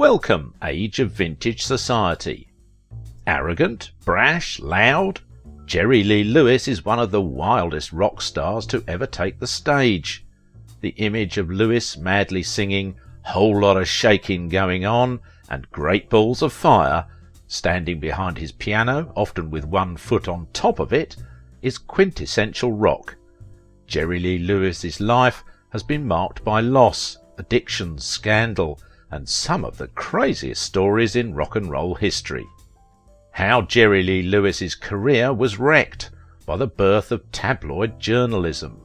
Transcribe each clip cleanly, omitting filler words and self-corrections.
Welcome, age of vintage society. Arrogant, brash, loud, Jerry Lee Lewis is one of the wildest rock stars to ever take the stage. The image of Lewis madly singing "Whole Lot of Shaking Going On" and "Great Balls of Fire," standing behind his piano, often with one foot on top of it, is quintessential rock. Jerry Lee Lewis's life has been marked by loss, addiction, scandal, and some of the craziest stories in rock and roll history. How Jerry Lee Lewis's career was wrecked by the birth of tabloid journalism.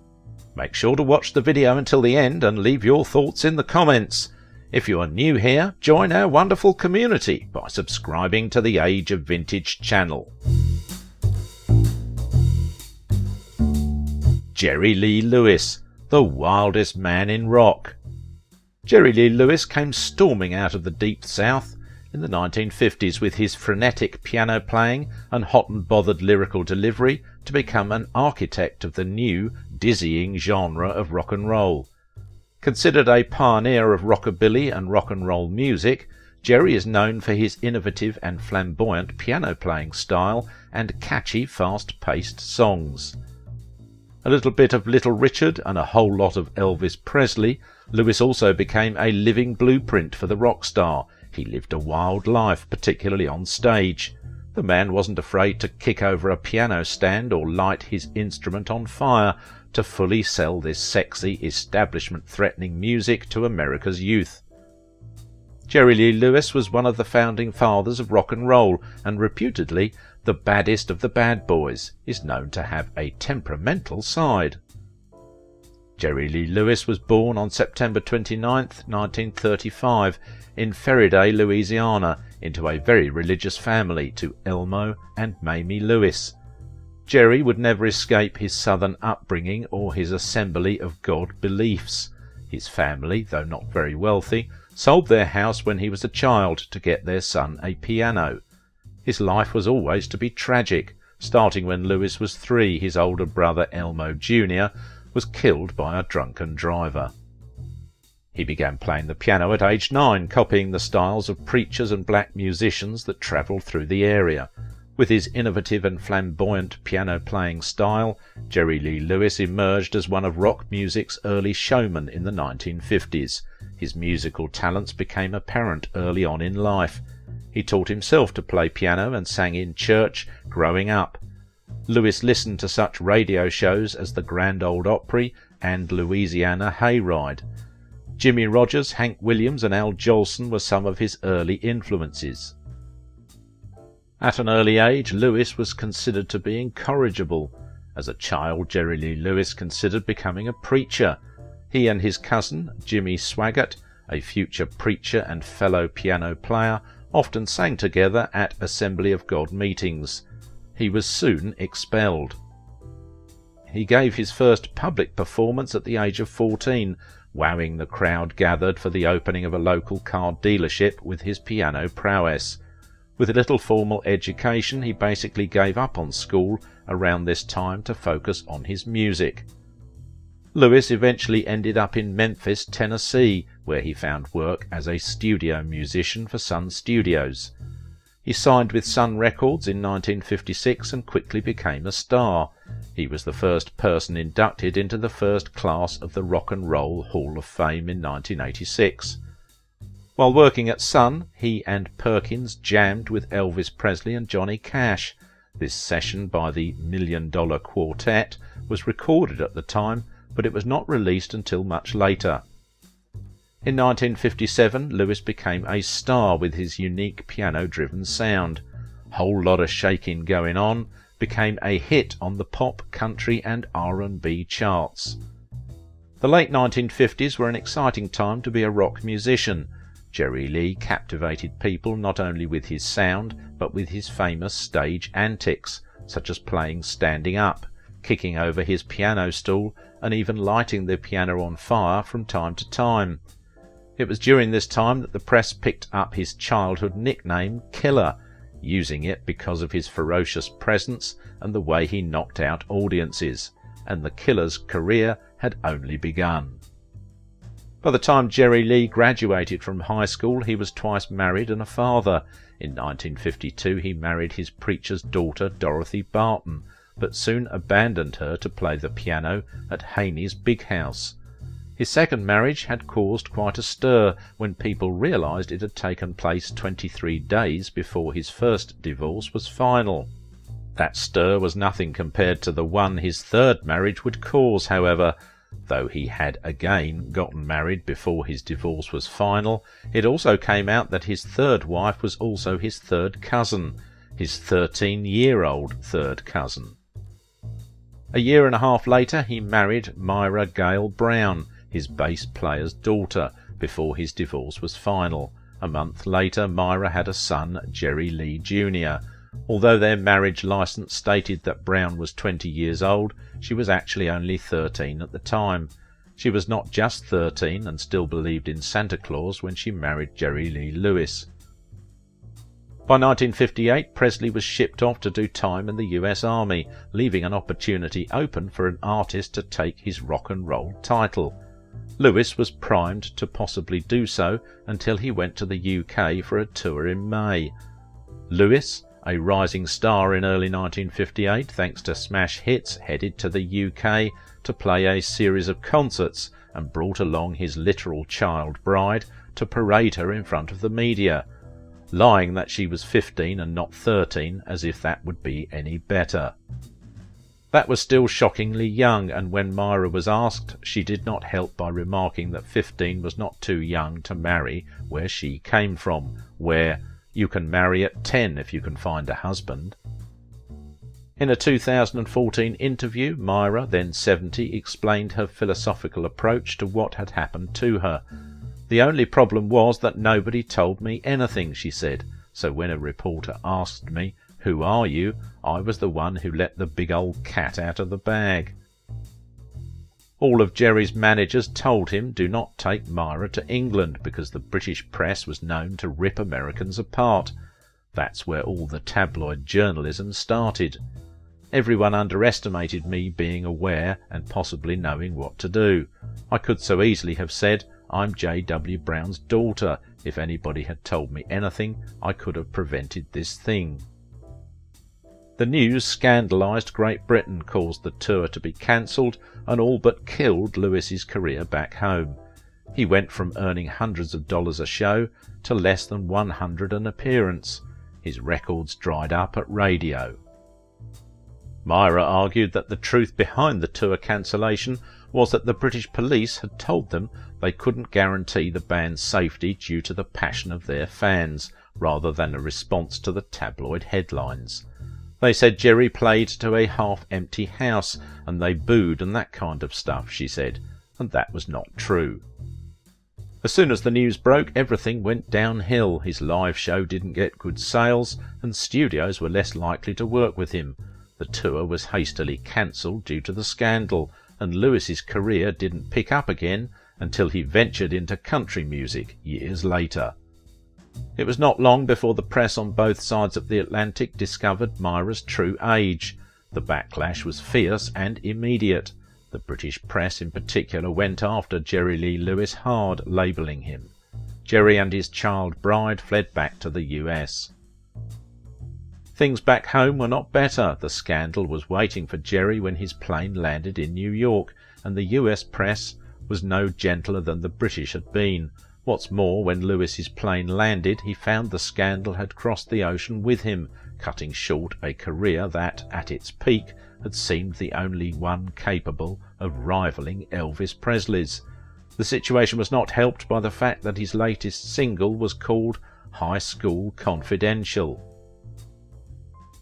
Make sure to watch the video until the end and leave your thoughts in the comments. If you are new here, join our wonderful community by subscribing to the Age of Vintage channel. Jerry Lee Lewis, the wildest man in rock. Jerry Lee Lewis came storming out of the Deep South in the 1950s with his frenetic piano playing and hot and bothered lyrical delivery to become an architect of the new, dizzying genre of rock and roll. Considered a pioneer of rockabilly and rock and roll music, Jerry is known for his innovative and flamboyant piano playing style and catchy, fast-paced songs. A little bit of Little Richard and a whole lot of Elvis Presley, Lewis also became a living blueprint for the rock star. He lived a wild life, particularly on stage. The man wasn't afraid to kick over a piano stand or light his instrument on fire to fully sell this sexy, establishment-threatening music to America's youth. Jerry Lee Lewis was one of the founding fathers of rock and roll, and reputedly the baddest of the bad boys, is known to have a temperamental side. Jerry Lee Lewis was born on September 29, 1935, in Ferriday, Louisiana, into a very religious family to Elmo and Mamie Lewis. Jerry would never escape his southern upbringing or his Assembly of God beliefs. His family, though not very wealthy, sold their house when he was a child to get their son a piano. His life was always to be tragic, starting when Lewis was 3. His older brother Elmo Jr. was killed by a drunken driver. He began playing the piano at age 9, copying the styles of preachers and black musicians that travelled through the area. With his innovative and flamboyant piano-playing style, Jerry Lee Lewis emerged as one of rock music's early showmen in the 1950s. His musical talents became apparent early on in life. He taught himself to play piano and sang in church growing up. Lewis listened to such radio shows as the Grand Ole Opry and Louisiana Hayride. Jimmie Rodgers, Hank Williams and Al Jolson were some of his early influences. At an early age, Lewis was considered to be incorrigible. As a child, Jerry Lee Lewis considered becoming a preacher. He and his cousin, Jimmy Swaggart, a future preacher and fellow piano player, often sang together at Assembly of God meetings. He was soon expelled. He gave his first public performance at the age of 14, wowing the crowd gathered for the opening of a local car dealership with his piano prowess. With a little formal education, he basically gave up on school around this time to focus on his music. Lewis eventually ended up in Memphis, Tennessee, where he found work as a studio musician for Sun Studios. He signed with Sun Records in 1956 and quickly became a star. He was the first person inducted into the first class of the Rock and Roll Hall of Fame in 1986. While working at Sun, he and Perkins jammed with Elvis Presley and Johnny Cash. This session by the $1 Million Quartet was recorded at the time, but it was not released until much later. In 1957, Lewis became a star with his unique piano-driven sound. "Whole Lot of Shaking Going On" became a hit on the pop, country and R&B charts. The late 1950s were an exciting time to be a rock musician. Jerry Lee captivated people not only with his sound, but with his famous stage antics, such as playing standing up, kicking over his piano stool, and even lighting the piano on fire from time to time. It was during this time that the press picked up his childhood nickname, Killer, using it because of his ferocious presence and the way he knocked out audiences, and the Killer's career had only begun. By the time Jerry Lee graduated from high school, he was twice married and a father. In 1952 he married his preacher's daughter Dorothy Barton, but soon abandoned her to play the piano at Haney's Big House. His second marriage had caused quite a stir when people realised it had taken place 23 days before his first divorce was final. That stir was nothing compared to the one his third marriage would cause, however. Though he had again gotten married before his divorce was final, it also came out that his third wife was also his third cousin, his 13-year-old third cousin. A year and a half later he married Myra Gale Brown, his bass player's daughter, before his divorce was final. A month later Myra had a son, Jerry Lee Jr. Although their marriage license stated that Brown was 20 years old, she was actually only 13 at the time. She was not just 13 and still believed in Santa Claus when she married Jerry Lee Lewis. By 1958, Presley was shipped off to do time in the US Army, leaving an opportunity open for an artist to take his rock and roll title. Lewis was primed to possibly do so until he went to the UK for a tour in May. Lewis, a rising star in early 1958 thanks to smash hits, headed to the UK to play a series of concerts and brought along his literal child bride to parade her in front of the media, lying that she was 15 and not 13 as if that would be any better. That was still shockingly young, and when Myra was asked, she did not help by remarking that 15 was not too young to marry where she came from, where you can marry at 10 if you can find a husband. In a 2014 interview, Myra, then 70, explained her philosophical approach to what had happened to her. "The only problem was that nobody told me anything," she said, "so when a reporter asked me, 'Who are you?' I was the one who let the big old cat out of the bag." All of Jerry's managers told him do not take Myra to England because the British press was known to rip Americans apart. That's where all the tabloid journalism started. Everyone underestimated me being aware and possibly knowing what to do. I could so easily have said, "I'm J.W. Brown's daughter." If anybody had told me anything, I could have prevented this thing. The news scandalised Great Britain, caused the tour to be cancelled, and all but killed Lewis's career back home. He went from earning hundreds of dollars a show to less than 100 an appearance. His records dried up at radio. Myra argued that the truth behind the tour cancellation was that the British police had told them they couldn't guarantee the band's safety due to the passion of their fans, rather than a response to the tabloid headlines. They said Jerry played to a half-empty house, and they booed and that kind of stuff, she said, and that was not true. As soon as the news broke, everything went downhill. His live show didn't get good sales, and studios were less likely to work with him. The tour was hastily cancelled due to the scandal, and Lewis's career didn't pick up again until he ventured into country music years later. It was not long before the press on both sides of the Atlantic discovered Myra's true age. The backlash was fierce and immediate. The British press in particular went after Jerry Lee Lewis hard, labelling him. Jerry and his child bride fled back to the US. Things back home were not better. The scandal was waiting for Jerry when his plane landed in New York, and the US press was no gentler than the British had been. What's more, when Lewis's plane landed, he found the scandal had crossed the ocean with him, cutting short a career that, at its peak, had seemed the only one capable of rivaling Elvis Presley's. The situation was not helped by the fact that his latest single was called High School Confidential.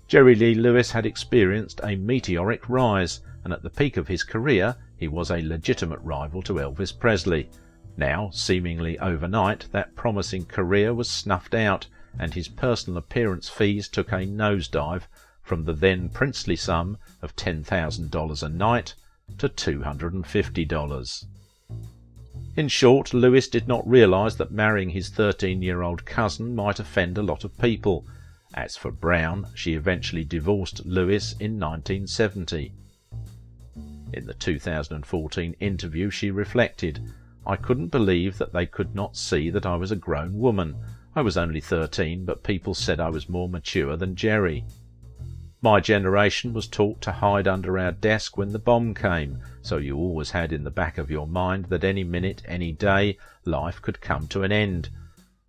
Jerry Lee Lewis had experienced a meteoric rise, and at the peak of his career he was a legitimate rival to Elvis Presley. Now, seemingly overnight, that promising career was snuffed out, and his personal appearance fees took a nosedive from the then princely sum of $10,000 a night to $250. In short, Lewis did not realise that marrying his 13-year-old cousin might offend a lot of people. As for Brown, she eventually divorced Lewis in 1970. In the 2014 interview she reflected, I couldn't believe that they could not see that I was a grown woman. I was only 13, but people said I was more mature than Jerry. My generation was taught to hide under our desk when the bomb came, so you always had in the back of your mind that any minute, any day, life could come to an end.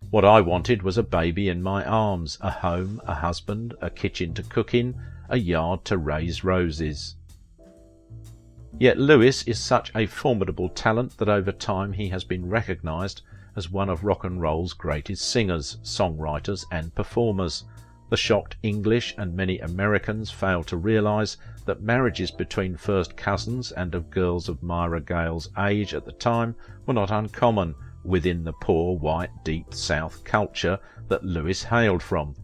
What I wanted was a baby in my arms, a home, a husband, a kitchen to cook in, a yard to raise roses. Yet Lewis is such a formidable talent that over time he has been recognised as one of rock and roll's greatest singers, songwriters and performers. The shocked English and many Americans fail to realise that marriages between first cousins and of girls of Myra Gale's age at the time were not uncommon within the poor white deep South culture that Lewis hailed from.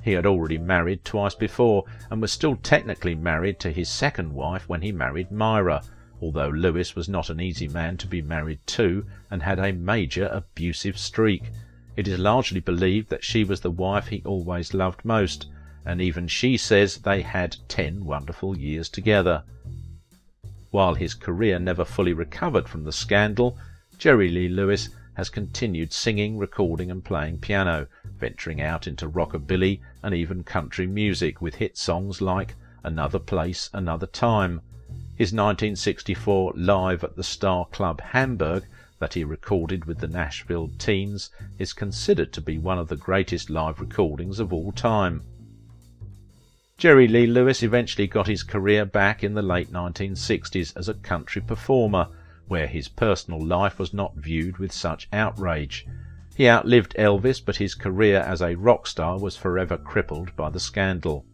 He had already married twice before and was still technically married to his second wife when he married Myra, although Lewis was not an easy man to be married to and had a major abusive streak. It is largely believed that she was the wife he always loved most, and even she says they had 10 wonderful years together. While his career never fully recovered from the scandal, Jerry Lee Lewis has continued singing, recording and playing piano, venturing out into rockabilly and even country music with hit songs like Another Place, Another Time. His 1964 Live at the Star Club Hamburg that he recorded with the Nashville Teens is considered to be one of the greatest live recordings of all time. Jerry Lee Lewis eventually got his career back in the late 1960s as a country performer, where his personal life was not viewed with such outrage. He outlived Elvis, but his career as a rock star was forever crippled by the scandal.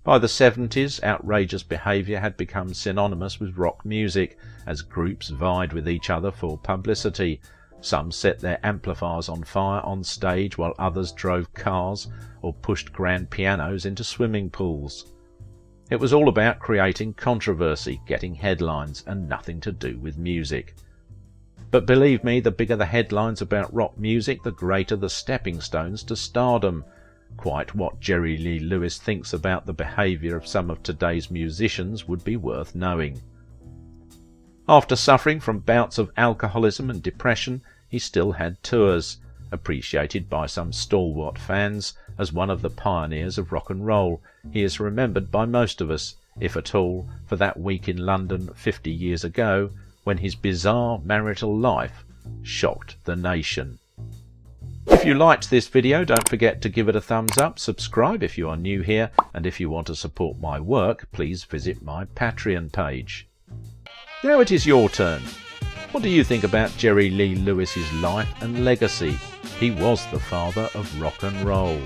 By the 70s, outrageous behaviour had become synonymous with rock music, as groups vied with each other for publicity. Some set their amplifiers on fire on stage while others drove cars or pushed grand pianos into swimming pools. It was all about creating controversy, getting headlines, and nothing to do with music. But believe me, the bigger the headlines about rock music, the greater the stepping stones to stardom. Quite what Jerry Lee Lewis thinks about the behaviour of some of today's musicians would be worth knowing. After suffering from bouts of alcoholism and depression, he still had tours, appreciated by some stalwart fans as one of the pioneers of rock and roll. He is remembered by most of us, if at all, for that week in London 50 years ago when his bizarre marital life shocked the nation. If you liked this video, don't forget to give it a thumbs up, subscribe if you are new here, and if you want to support my work, please visit my Patreon page. Now it is your turn. What do you think about Jerry Lee Lewis's life and legacy? He was the father of rock and roll.